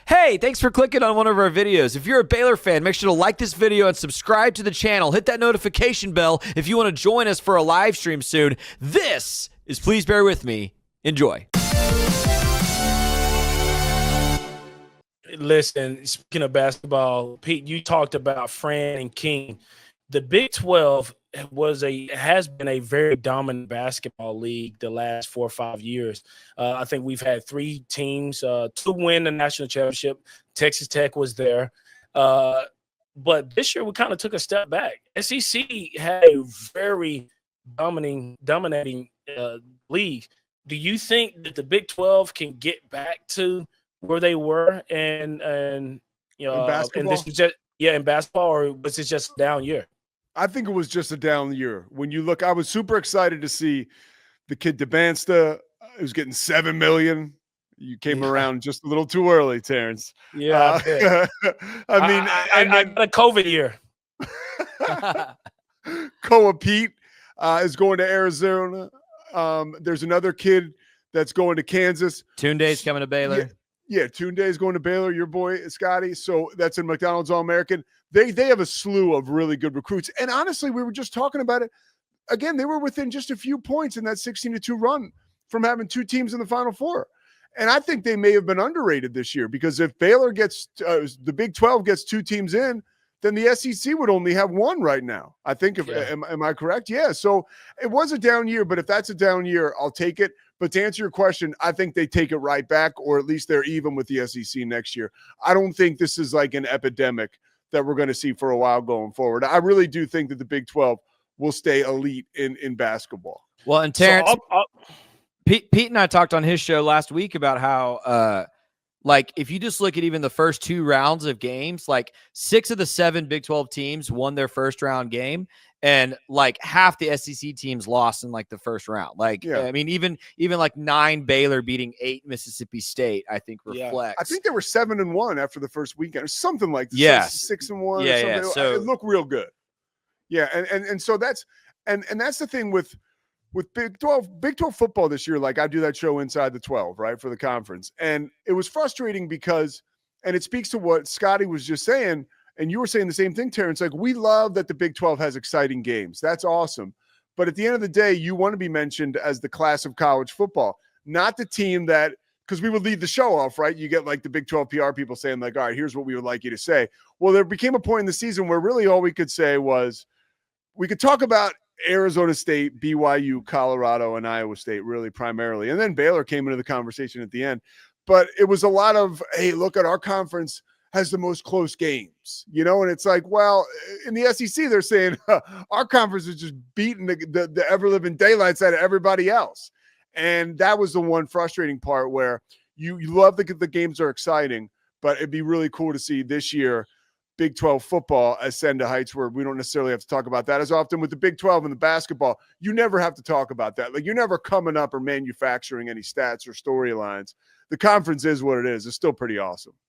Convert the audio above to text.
Hey, thanks for clicking on one of our videos. If you're a Baylor fan, make sure to like this video and subscribe to the channel. Hit that notification bell if you want to join us for a live stream soon. This is Please Bear With Me. Enjoy. Listen, speaking of basketball, Pete, you talked about Fran and King. The Big 12 has been a very dominant basketball league the last 4 or 5 years. I think we've had 3 teams to win the national championship. Texas Tech was there. But this year we kind of took a step back. SEC had a very dominating league. Do you think that the Big 12 can get back to where they were and you know, in basketball? and this is just in basketball, or was it just a down year? I think it was just a down year. When you look, I was super excited to see the kid DeBansta. He was getting $7 million. You came around just a little too early, Terrence. Yeah, I got a COVID year. Koa Pete is going to Arizona. There's another kid that's going to Kansas. Tunde's coming to Baylor. Yeah, Tunde is going to Baylor, your boy, Scotty. So that's in McDonald's All-American. They have a slew of really good recruits. And honestly, we were just talking about it. Again, they were within just a few points in that 16-2 run from having 2 teams in the Final Four. And I think they may have been underrated this year, because if Baylor gets the Big 12 gets 2 teams in, then the SEC would only have 1 right now. I think, am I correct? Yeah. So it was a down year, but if that's a down year, I'll take it. But to answer your question, I think they take it right back, or at least they're even with the SEC next year. I don't think this is like an epidemic that we're going to see for a while going forward. I really do think that the Big 12 will stay elite in basketball. Well, and Terrence, Pete and I talked on his show last week about how like, if you just look at even the first 2 rounds of games, like 6 of the 7 Big 12 teams won their first round game, and like half the SEC teams lost in like the first round. Like, I mean, even like 9 Baylor beating 8 Mississippi State, I think reflects. I think they were 7-1 after the first weekend, or something like this. Yeah, 6-1. Yeah. So it looked real good. Yeah, and so that's that's the thing with Big 12 football this year. Like, I do that show Inside the 12, right, for the conference. And it was frustrating because, and it speaks to what Scotty was just saying, and you were saying the same thing, Terrence, like, we love that the Big 12 has exciting games. That's awesome. But at the end of the day, you want to be mentioned as the class of college football, not the team that, because we would lead the show off, right? You get like the Big 12 PR people saying like, all right, here's what we would like you to say. Well, there became a point in the season where really all we could say was, we could talk about Arizona State, BYU, Colorado, and Iowa State really primarily. And then Baylor came into the conversation at the end. But it was a lot of, hey, look at our conference has the most close games, you know? And it's like, well, in the SEC, they're saying our conference is just beating the ever-living daylights out of everybody else. And that was the one frustrating part where you love the games are exciting, but it'd be really cool to see this year Big 12 football ascend to heights where we don't necessarily have to talk about that as often. With the Big 12 and the basketball, you never have to talk about that. Like, you're never coming up or manufacturing any stats or storylines. The conference is what it is. It's still pretty awesome.